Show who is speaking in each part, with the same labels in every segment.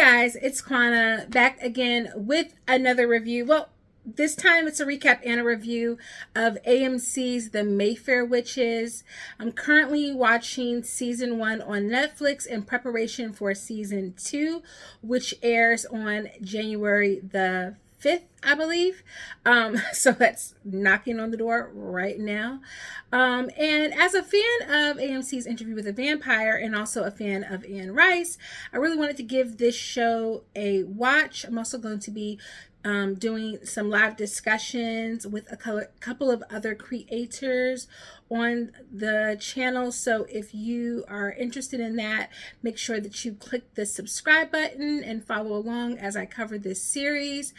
Speaker 1: guys, it's Quana back again with another review. Well, this time it's a recap and a review of AMC's The Mayfair Witches. I'm currently watching season 1 on Netflix in preparation for season 2, which airs on January the 5th, I believe. So that's knocking on the door right now. And as a fan of AMC's Interview with a Vampire and also a fan of Anne Rice, I really wanted to give this show a watch. I'm also going to be doing some live discussions with a couple of other creators on the channel. So if you are interested in that, make sure that you click the subscribe button and follow along as I cover this series.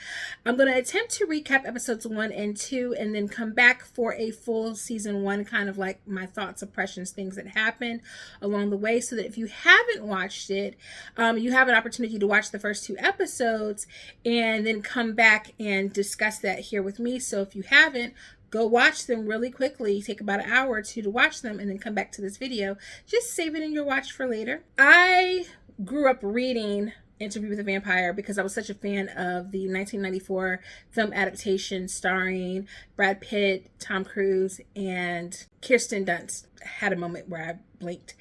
Speaker 1: I'm going to attempt to recap episodes 1 and 2 and then come back for a full season 1, kind of like my thoughts, impressions, things that happened along the way, so that if you haven't watched it, you have an opportunity to watch the first 2 episodes and then come back and discuss that here with me. So if you haven't, go watch them really quickly. Take about an hour or 2 to watch them and then come back to this video. Just save it in your watch for later. I grew up reading Interview with a Vampire because I was such a fan of the 1994 film adaptation starring Brad Pitt, Tom Cruise, and Kirsten Dunst. I had a moment where I blinked.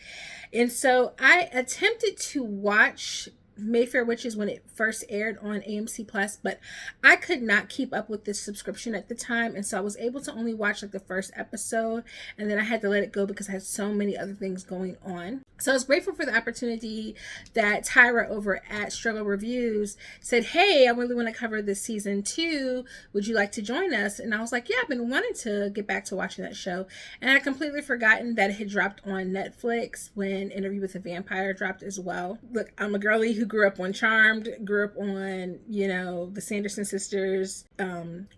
Speaker 1: And so I attempted to watch Mayfair Witches when it first aired on AMC Plus, but I could not keep up with this subscription at the time, and so I was able to only watch like the first episode, and then I had to let it go because I had so many other things going on. So I was grateful for the opportunity that Tyra over at Struggle Reviews said, "Hey, I really want to cover this season 2. Would you like to join us?" And I was like, "Yeah, I've been wanting to get back to watching that show," and I had completely forgotten that it had dropped on Netflix when Interview with a Vampire dropped as well. Look, I'm a girly who grew up on Charmed, grew up on, the Sanderson sisters,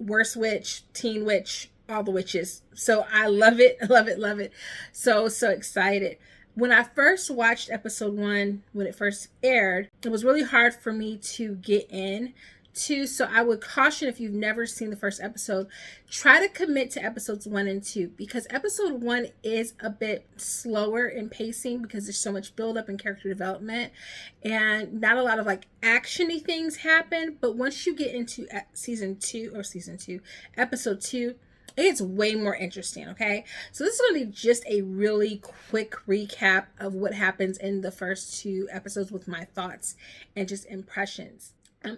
Speaker 1: Worst Witch, Teen Witch, all the witches. So I love it, love it, love it. So excited. When I first watched episode 1, when it first aired, it was really hard for me to get in to. So I would caution, if you've never seen the first episode, try to commit to episodes 1 and 2, because episode 1 is a bit slower in pacing because there's so much buildup and character development and not a lot of like actiony things happen. But once you get into episode 2, it gets way more interesting. Okay, so this is going to be just a really quick recap of what happens in the first 2 episodes with my thoughts and just impressions.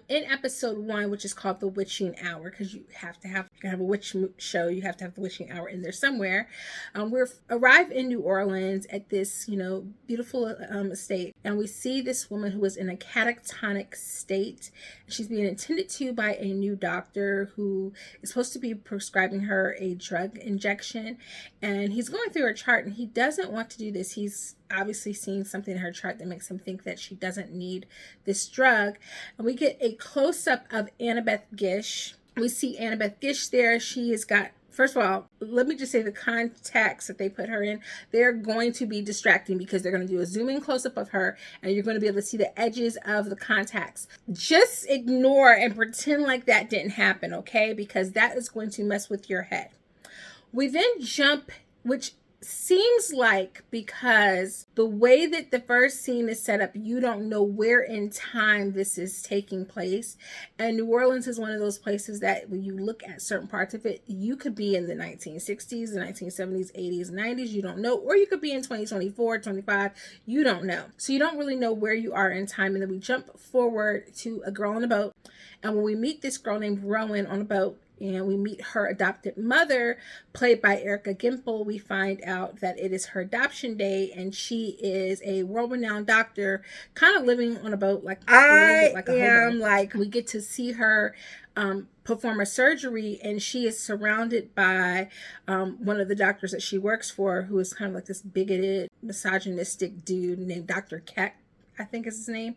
Speaker 1: In episode 1, which is called The Witching Hour, because you can have a witch show, you have to have the witching hour in there somewhere. We arrive in New Orleans at this, beautiful estate, and we see this woman who is in a catatonic state. She's being attended to by a new doctor who is supposed to be prescribing her a drug injection, and he's going through her chart, and he doesn't want to do this. He's obviously seeing something in her chart that makes him think that she doesn't need this drug. And we get a close-up of Annabeth Gish. We see Annabeth Gish there. She has got, first of all, let me just say the contacts that they put her in, they're going to be distracting because they're going to do a zoom in close-up of her and you're going to be able to see the edges of the contacts. Just ignore and pretend like that didn't happen, okay? Because that is going to mess with your head. We then jump, which seems like, because the way that the first scene is set up, you don't know where in time this is taking place. And New Orleans is one of those places that when you look at certain parts of it, you could be in the 1960s, the 1970s, 80s, 90s, you don't know. Or you could be in 2024, 25, you don't know. So you don't really know where you are in time. And then we jump forward to a girl on a boat. And when we meet this girl named Rowan on a boat, and we meet her adopted mother, played by Erica Gimple, we find out that it is her adoption day, and she is a world-renowned doctor, kind of living on a boat like a hobo. We get to see her perform a surgery, and she is surrounded by one of the doctors that she works for, who is kind of like this bigoted, misogynistic dude named Dr. Keck, I think is his name.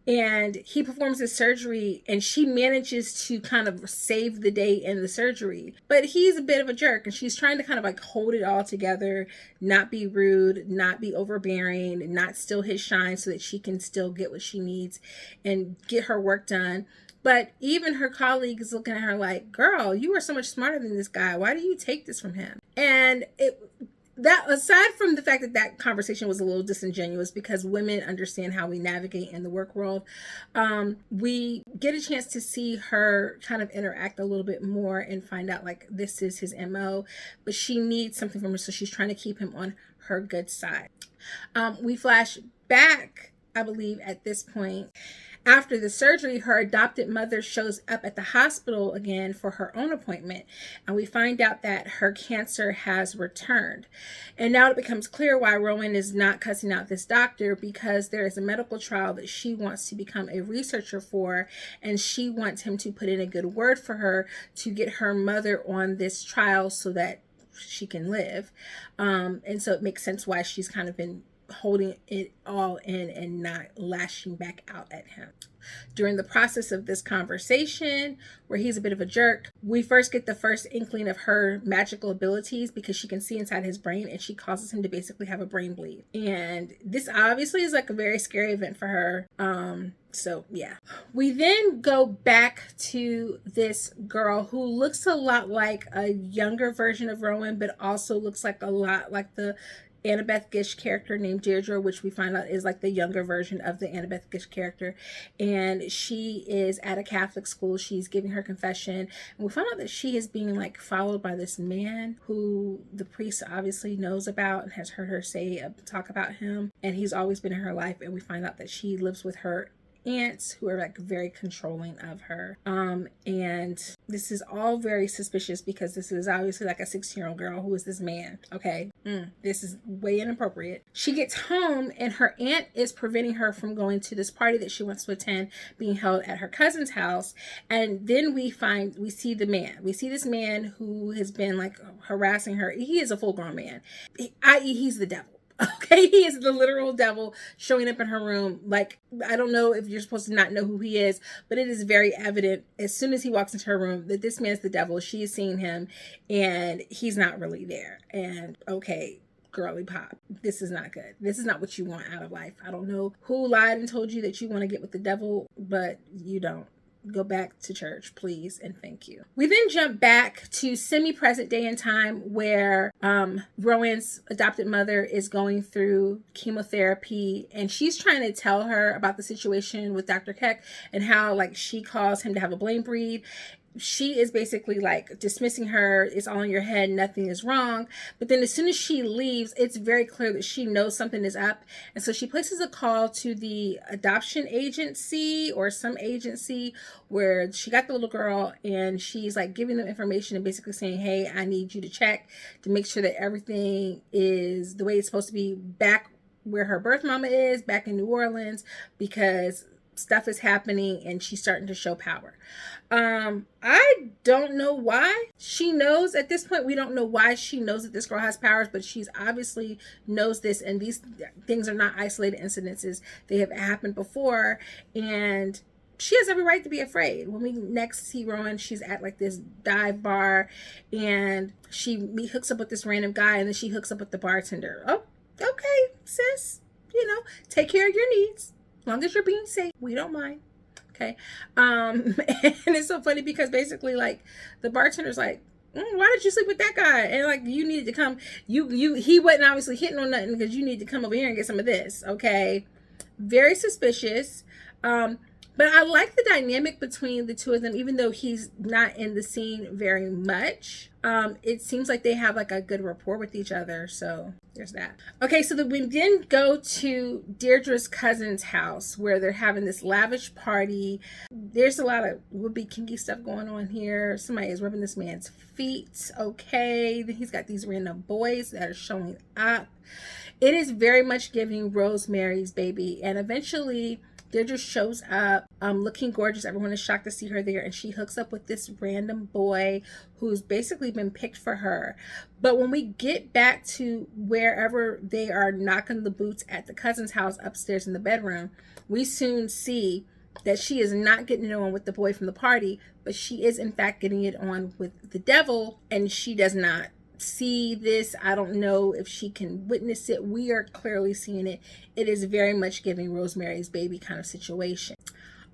Speaker 1: And he performs his surgery, and she manages to kind of save the day in the surgery. But he's a bit of a jerk, and she's trying to kind of like hold it all together, not be rude, not be overbearing, not steal his shine so that she can still get what she needs and get her work done. But even her colleague is looking at her like, girl, you are so much smarter than this guy. Why do you take this from him? And that, aside from the fact that that conversation was a little disingenuous because women understand how we navigate in the work world, we get a chance to see her kind of interact a little bit more and find out like this is his MO, but she needs something from him, so she's trying to keep him on her good side. We flash back, I believe, at this point. After the surgery, her adopted mother shows up at the hospital again for her own appointment, and we find out that her cancer has returned. And now it becomes clear why Rowan is not cussing out this doctor, because there is a medical trial that she wants to become a researcher for, and she wants him to put in a good word for her to get her mother on this trial so that she can live. And so it makes sense why she's kind of been holding it all in and not lashing back out at him. During the process of this conversation, where he's a bit of a jerk, we first get the first inkling of her magical abilities, because she can see inside his brain and she causes him to basically have a brain bleed. And this obviously is like a very scary event for her. So yeah. We then go back to this girl who looks a lot like a younger version of Rowan, but also looks like a lot like the Annabeth Gish character named Deirdre, which we find out is like the younger version of the Annabeth Gish character. And she is at a Catholic school. She's giving her confession. And we find out that she is being like followed by this man who the priest obviously knows about and has heard her talk about him. And he's always been in her life. And we find out that she lives with her aunts who are like very controlling of her. And this is all very suspicious because this is obviously like a 16-year-old girl who is this man. Okay. This is way inappropriate. She gets home and her aunt is preventing her from going to this party that she wants to attend, being held at her cousin's house. And then we see the man. We see this man who has been like harassing her. He is a full-grown man, i.e. he's the devil. Okay, he is the literal devil showing up in her room. Like, I don't know if you're supposed to not know who he is, but it is very evident as soon as he walks into her room that this man is the devil. She is seeing him and he's not really there. And okay, girly pop, this is not good. This is not what you want out of life. I don't know who lied and told you that you want to get with the devil, but you don't. Go back to church, please, and thank you. We then jump back to semi-present day in time where Rowan's adopted mother is going through chemotherapy, and she's trying to tell her about the situation with Dr. Keck and how like she caused him to have a brain bleed. She is basically like dismissing her. It's all in your head. Nothing is wrong. But then as soon as she leaves, it's very clear that she knows something is up. And so she places a call to the adoption agency or some agency where she got the little girl, and she's like giving them information and basically saying, hey, I need you to check to make sure that everything is the way it's supposed to be back where her birth mama is, back in New Orleans, because stuff is happening and she's starting to show power. I don't know why she knows at this point. We don't know why she knows that this girl has powers, but she's obviously knows this, and these things are not isolated incidences. They have happened before, and she has every right to be afraid. When we next see Rowan, she's at like this dive bar, and she hooks up with this random guy, and then she hooks up with the bartender. Oh, okay, sis, take care of your needs. As long as you're being safe, we don't mind. Okay. And it's so funny because basically like the bartender's like, why did you sleep with that guy? And like, you needed to come, he wasn't obviously hitting on nothing because you need to come over here and get some of this. Okay. Very suspicious. But I like the dynamic between the two of them, even though he's not in the scene very much. It seems like they have like a good rapport with each other. So there's that. Okay, so then we then go to Deirdre's cousin's house where they're having this lavish party. There's a lot of would-be kinky stuff going on here. Somebody is rubbing this man's feet. Okay, then he's got these random boys that are showing up. It is very much giving Rosemary's Baby. And eventually Deirdre shows up looking gorgeous. Everyone is shocked to see her there, and she hooks up with this random boy who's basically been picked for her. But when we get back to wherever they are knocking the boots at the cousin's house upstairs in the bedroom, we soon see that she is not getting it on with the boy from the party, but she is in fact getting it on with the devil, and she does not see this. I don't know if she can witness it. We are clearly seeing it. It is very much giving Rosemary's Baby kind of situation.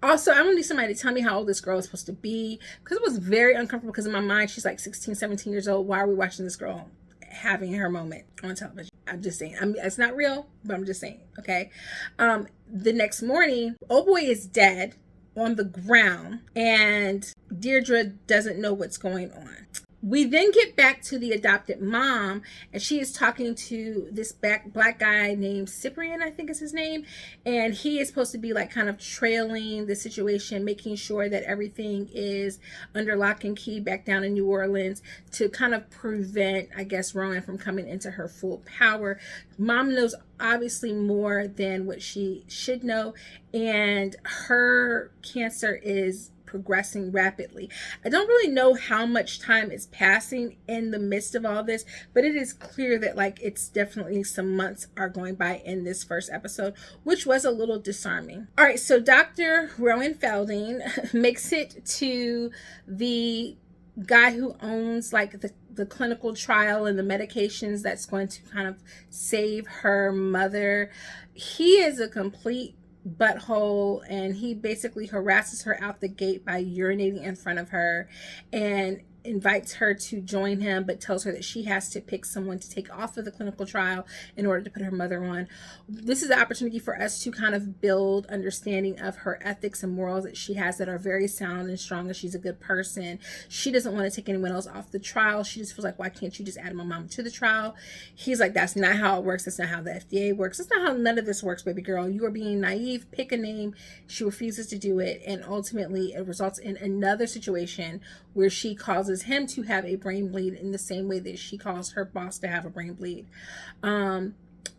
Speaker 1: Also, I'm gonna need somebody to tell me how old this girl is supposed to be, because it was very uncomfortable, because in my mind she's like 16, 17 years old. Why are we watching this girl having her moment on television. I'm just saying. It's not real, but I'm just saying. Okay. The next morning, oh boy is dead on the ground, and Deirdre doesn't know what's going on. We then get back to the adopted mom, and she is talking to this black guy named Cyprian, I think is his name, and he is supposed to be like kind of trailing the situation, making sure that everything is under lock and key back down in New Orleans to kind of prevent, I guess, Rowan from coming into her full power. Mom knows obviously more than what she should know, and her cancer is progressing rapidly. I don't really know how much time is passing in the midst of all this, but it is clear that like it's definitely some months are going by in this first episode, which was a little disarming. All right, so Dr. Rowan Felding makes it to the guy who owns like the clinical trial and the medications that's going to kind of save her mother. He is a complete butthole, and he basically harasses her out the gate by urinating in front of her and invites her to join him, but tells her that she has to pick someone to take off of the clinical trial in order to put her mother on. This is an opportunity for us to kind of build understanding of her ethics and morals that she has that are very sound and strong, and she's a good person. She doesn't want to take anyone else off the trial. She just feels like, why can't you just add my mom to the trial? He's like, that's not how it works. That's not how the FDA works. That's not how none of this works, baby girl. You are being naive. Pick a name. She refuses to do it, and ultimately it results in another situation where she causes him to have a brain bleed in the same way that she caused her boss to have a brain bleed.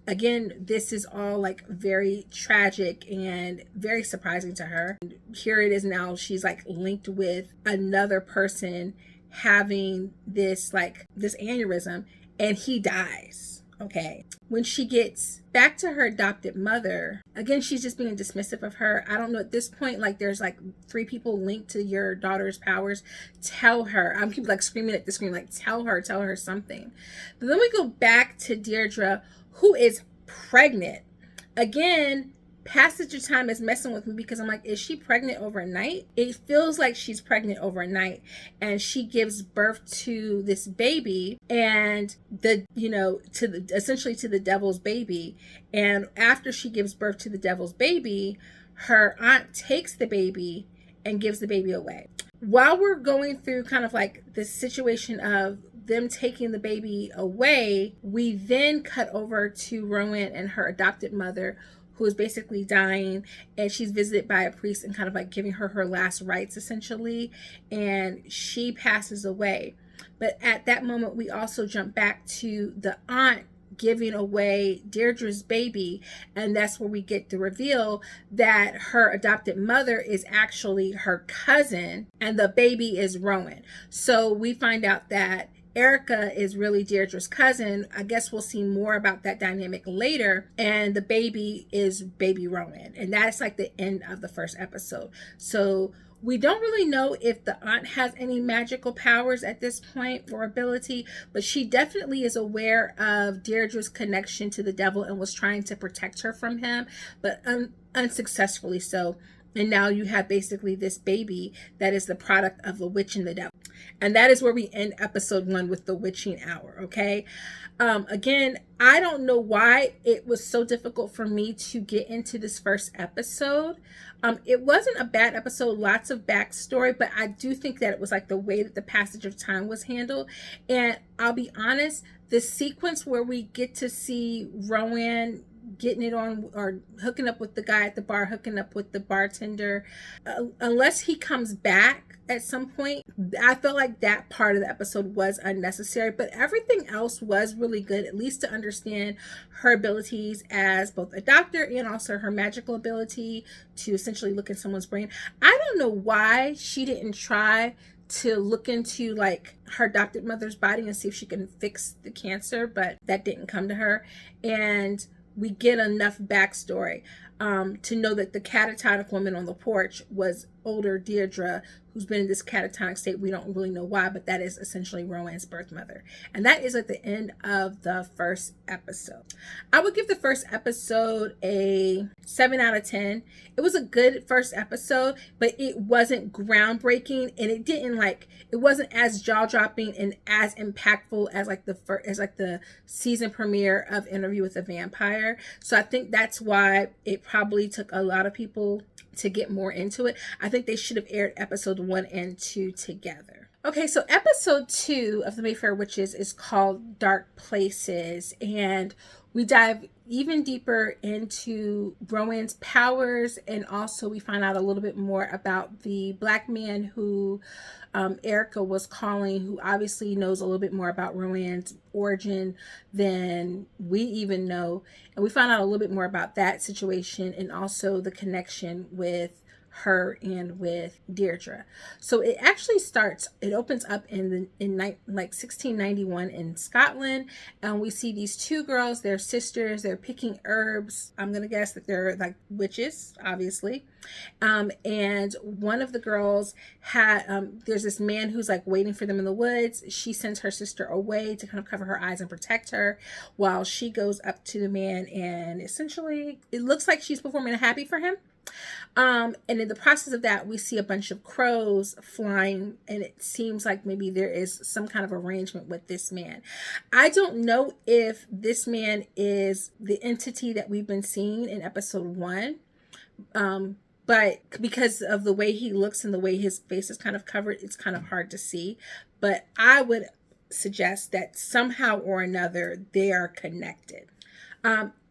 Speaker 1: Again, this is all like very tragic and very surprising to her. Here it is now, she's like linked with another person having this aneurysm, and he dies. Okay. When she gets back to her adopted mother, again, she's just being dismissive of her. I don't know at this point, like there's like 3 people linked to your daughter's powers. Tell her. I'm keep like screaming at the screen, like tell her something. But then we go back to Deirdre, who is pregnant. Again, passage of time is messing with me because I'm like, is she pregnant overnight? It feels like she's pregnant overnight, and she gives birth to this baby, and essentially to the devil's baby. And after she gives birth to the devil's baby, her aunt takes the baby and gives the baby away. While we're going through kind of like this situation of them taking the baby away, we then cut over to Rowan and her adopted mother, who is basically dying, and she's visited by a priest and kind of like giving her last rites essentially, and she passes away. But at that moment, we also jump back to the aunt giving away Deirdre's baby, and that's where we get the reveal that her adopted mother is actually her cousin, and the baby is Rowan. So we find out that Erica is really Deirdre's cousin. I guess we'll see more about that dynamic later. And the baby is baby Rowan. And that's like the end of the first episode. So we don't really know if the aunt has any magical powers at this point or ability, but she definitely is aware of Deirdre's connection to the devil and was trying to protect her from him, but unsuccessfully so. And now you have basically this baby that is the product of the witch and the devil. And that is where we end episode 1 with the witching hour. Okay. Again, I don't know why it was so difficult for me to get into this first episode. It wasn't a bad episode, lots of backstory, but I do think that it was like the way that the passage of time was handled. And I'll be honest, the sequence where we get to see Rowan getting it on or hooking up with the guy at the bar, hooking up with the bartender, unless he comes back at some point, I felt like that part of the episode was unnecessary, but everything else was really good, at least to understand her abilities as both a doctor and also her magical ability to essentially look in someone's brain. I don't know why she didn't try to look into like her adopted mother's body and see if she can fix the cancer, but that didn't come to her. And we get enough backstory to know that the catatonic woman on the porch was older Deirdre, who's been in this catatonic state. We don't really know why, but that is essentially Rowan's birth mother. And that is at the end of the first episode. I would give the first episode a 7 out of 10. It was a good first episode, but it wasn't groundbreaking, and it wasn't as jaw-dropping and as impactful as the season premiere of Interview with a Vampire. So I think that's why it probably took a lot of people to get more into it. I think they should have aired episode 1 and 2 together. Okay, so episode 2 of the Mayfair Witches is called Dark Places, and we dive even deeper into Rowan's powers, and also we find out a little bit more about the black man who Erica was calling, who obviously knows a little bit more about Rowan's origin than we even know. And we find out a little bit more about that situation, and also the connection with her and with Deirdre. So it actually opens up in 1691 in Scotland, and we see these two girls. They're sisters. They're picking herbs. I'm gonna guess that they're like witches, obviously. And one of the girls there's this man who's like waiting for them in the woods. She sends her sister away to kind of cover her eyes and protect her, while she goes up to the man, and essentially it looks like she's performing a happy for him. And in the process of that, we see a bunch of crows flying, and it seems like maybe there is some kind of arrangement with this man. I don't know if this man is the entity that we've been seeing in episode 1, but because of the way he looks and the way his face is kind of covered, it's kind of hard to see. But I would suggest that somehow or another they are connected.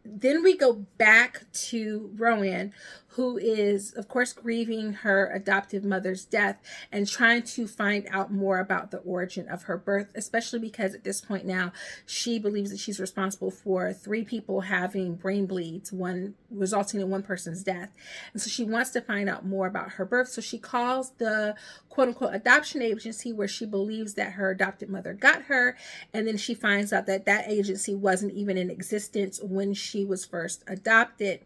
Speaker 1: Then we go back to Rowan, who is, of course, grieving her adoptive mother's death and trying to find out more about the origin of her birth, especially because at this point now, she believes that she's responsible for 3 people having brain bleeds, one resulting in one person's death. And so she wants to find out more about her birth. So she calls the quote-unquote adoption agency where she believes that her adopted mother got her. And then she finds out that that agency wasn't even in existence when she was first adopted.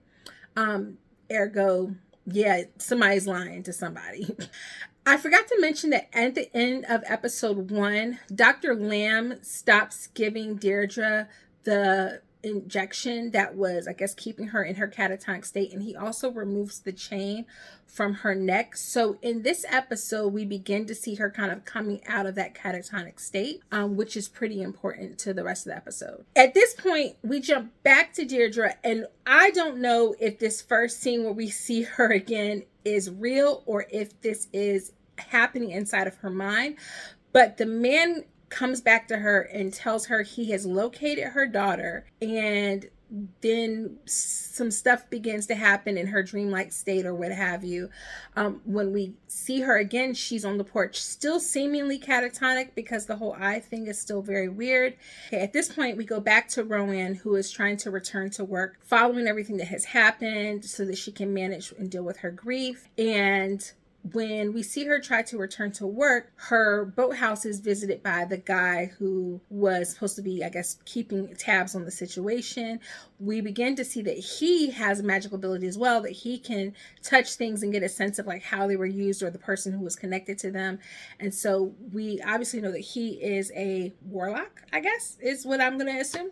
Speaker 1: Ergo, yeah, somebody's lying to somebody. I forgot to mention that at the end of episode 1, Dr. Lamb stops giving Deirdre the injection that was, I guess, keeping her in her catatonic state, and he also removes the chain from her neck. So in this episode, we begin to see her kind of coming out of that catatonic state, which is pretty important to the rest of the episode. At this point, we jump back to Deirdre, and I don't know if this first scene where we see her again is real or if this is happening inside of her mind, but the man comes back to her and tells her he has located her daughter, and then some stuff begins to happen in her dreamlike state or what have you. When we see her again, she's on the porch, still seemingly catatonic because the whole eye thing is still very weird. Okay, at this point, we go back to Rowan, who is trying to return to work, following everything that has happened so that she can manage and deal with her grief. And when we see her try to return to work, her boathouse is visited by the guy who was supposed to be, I guess, keeping tabs on the situation. We begin to see that he has a magical ability as well, that he can touch things and get a sense of like how they were used or the person who was connected to them. And so we obviously know that he is a warlock, I guess, is what I'm going to assume.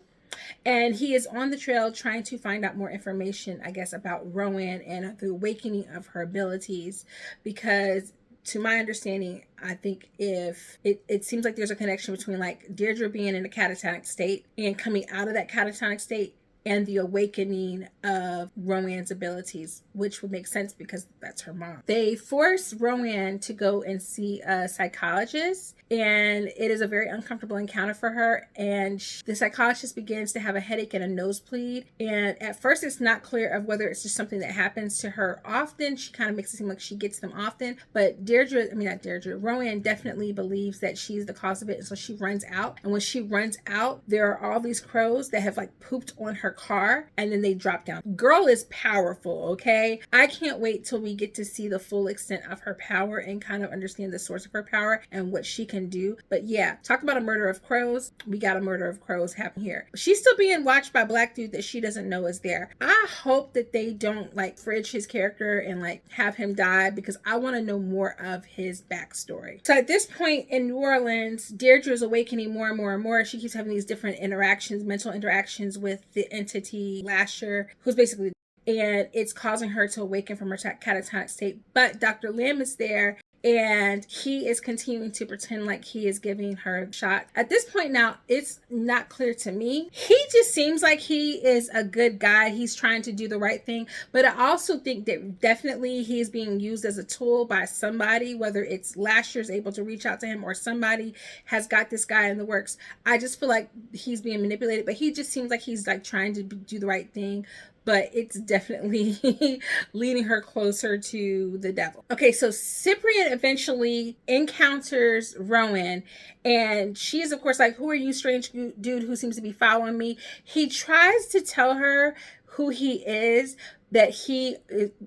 Speaker 1: And he is on the trail trying to find out more information, I guess, about Rowan and the awakening of her abilities. Because to my understanding, I think if it seems like there's a connection between like Deirdre being in a catatonic state and coming out of that catatonic state and the awakening of Rowan's abilities, which would make sense because that's her mom. They force Rowan to go and see a psychologist, and it is a very uncomfortable encounter for her. And the psychologist begins to have a headache and a nosebleed. And at first, it's not clear of whether it's just something that happens to her often. She kind of makes it seem like she gets them often. But Rowan definitely believes that she's the cause of it. And so she runs out. And when she runs out, there are all these crows that have like pooped on her car, and then they drop down. Girl is powerful, okay? I can't wait till we get to see the full extent of her power and kind of understand the source of her power and what she can do. But yeah, talk about a murder of crows. We got a murder of crows happening here. She's still being watched by a black dude that she doesn't know is there. I hope that they don't like fridge his character and like have him die, because I want to know more of his backstory. So at this point in New Orleans, Deirdre is awakening more and more and more. She keeps having these different interactions, mental interactions with the entity Lasher, who's basically, and it's causing her to awaken from her catatonic state. But Dr. Lim is there, and he is continuing to pretend like he is giving her a shot. At this point now, it's not clear to me. He just seems like he is a good guy. He's trying to do the right thing. But I also think that definitely he's being used as a tool by somebody, whether it's Lasher's able to reach out to him or somebody has got this guy in the works. I just feel like he's being manipulated, but he just seems like he's like trying to do the right thing. But it's definitely leading her closer to the devil. Okay, so Cyprian eventually encounters Rowan, and she is, of course, like, who are you, strange dude who seems to be following me? He tries to tell her who he is, that he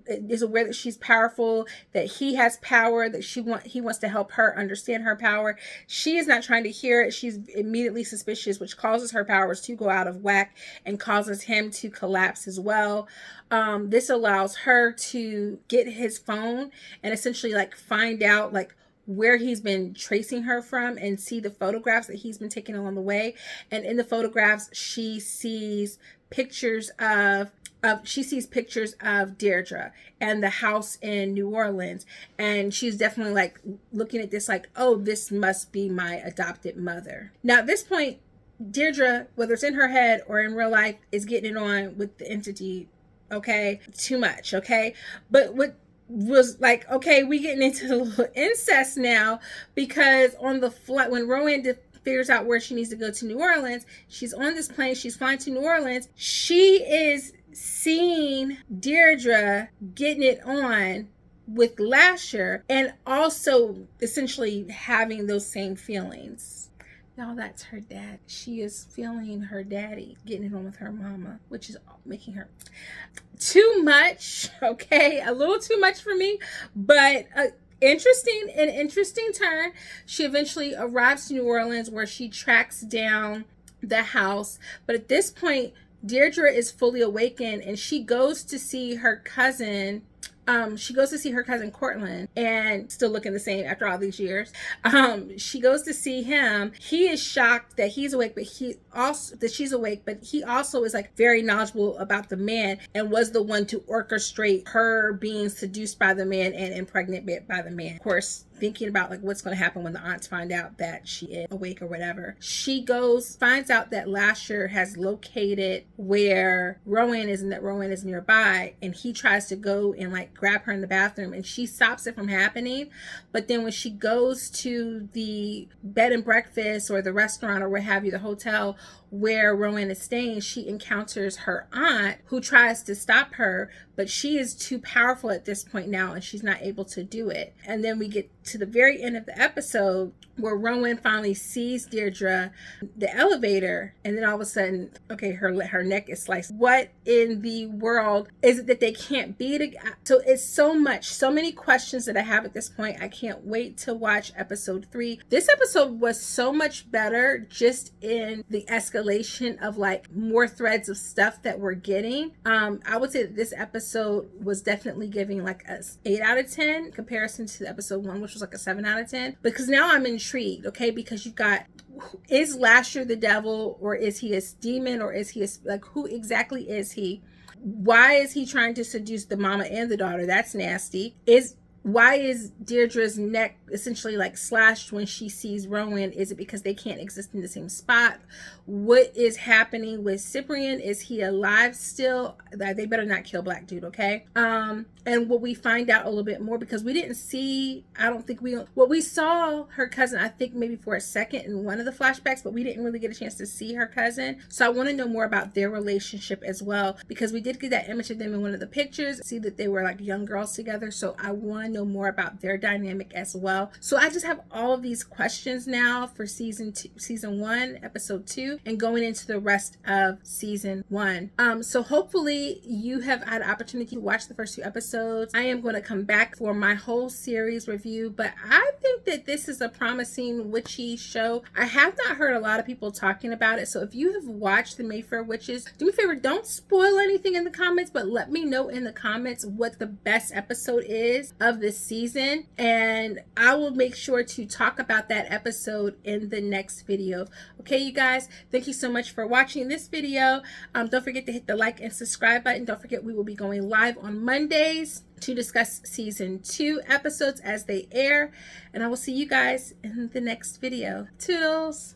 Speaker 1: is aware that she's powerful, that he has power, that he wants to help her understand her power. She is not trying to hear it. She's immediately suspicious, which causes her powers to go out of whack and causes him to collapse as well. This allows her to get his phone and essentially like find out like where he's been tracing her from and see the photographs that he's been taking along the way. And in the photographs, she sees pictures of Deirdre and the house in New Orleans. And she's definitely like looking at this like, oh, this must be my adopted mother. Now at this point, Deirdre, whether it's in her head or in real life, is getting it on with the entity. Okay, too much. Okay, but what was like, okay, we getting into the little incest now, because on the flight when Rowan figures out where she needs to go to New Orleans, she's on this plane, she's flying to New Orleans, she is seeing Deirdre getting it on with Lasher and also essentially having those same feelings. Now that's her dad. She is feeling her daddy getting it on with her mama, which is making her too much. Okay, a little too much for me, but interesting turn. She eventually arrives to New Orleans, where she tracks down the house. But at this point, Deirdre is fully awakened, and she goes to see her cousin. Cortland, and still looking the same after all these years. She goes to see him. He is shocked that he's awake, but she's awake, but he also is like very knowledgeable about the man and was the one to orchestrate her being seduced by the man and impregnated by the man. Of course, thinking about like what's going to happen when the aunts find out that she is awake or whatever. She finds out that Lasher has located where Rowan is and that Rowan is nearby, and he tries to go and like grab her in the bathroom, and she stops it from happening. But then when she goes to the bed and breakfast or the restaurant or what have you, the hotel where Rowan is staying, she encounters her aunt, who tries to stop her, but she is too powerful at this point now, and she's not able to do it. And then we get to the very end of the episode where Rowan finally sees Deirdre the elevator, and then all of a sudden, okay, her neck is sliced. What in the world is it that they can't be together? So it's so many questions that I have at this point. I can't wait to watch episode 3. This episode was so much better just in the escalation of like more threads of stuff that we're getting. I would say that this episode was definitely giving like a 8 out of 10 in comparison to episode 1, which was like a 7 out of 10, because now I'm intrigued, okay, because you've got, is Lasher the devil, or is he a demon, or is he like, who exactly is he? Why is he trying to seduce the mama and the daughter? That's nasty. Why is Deirdre's neck essentially like slashed when she sees Rowan? Is it because they can't exist in the same spot? What is happening with Cyprian? Is he alive still? They better not kill Black Dude, okay? And what we find out a little bit more, because we didn't see, we saw her cousin, I think maybe for a second in one of the flashbacks, but we didn't really get a chance to see her cousin. So I want to know more about their relationship as well, because we did get that image of them in one of the pictures, see that they were like young girls together. So I want to know more about their dynamic as well. So I just have all of these questions now for season 1, episode 2, and going into the rest of season 1. So hopefully you have had an opportunity to watch the first 2 episodes. I am going to come back for my whole series review, but I think that this is a promising witchy show. I have not heard a lot of people talking about it, so if you have watched the Mayfair Witches, do me a favor, don't spoil anything in the comments, but let me know in the comments what the best episode is of this season, and I will make sure to talk about that episode in the next video. Okay, you guys, thank you so much for watching this video. Don't forget to hit the like and subscribe button. Don't forget we will be going live on Mondays to discuss season 2 episodes as they air, and I will see you guys in the next video. Toodles!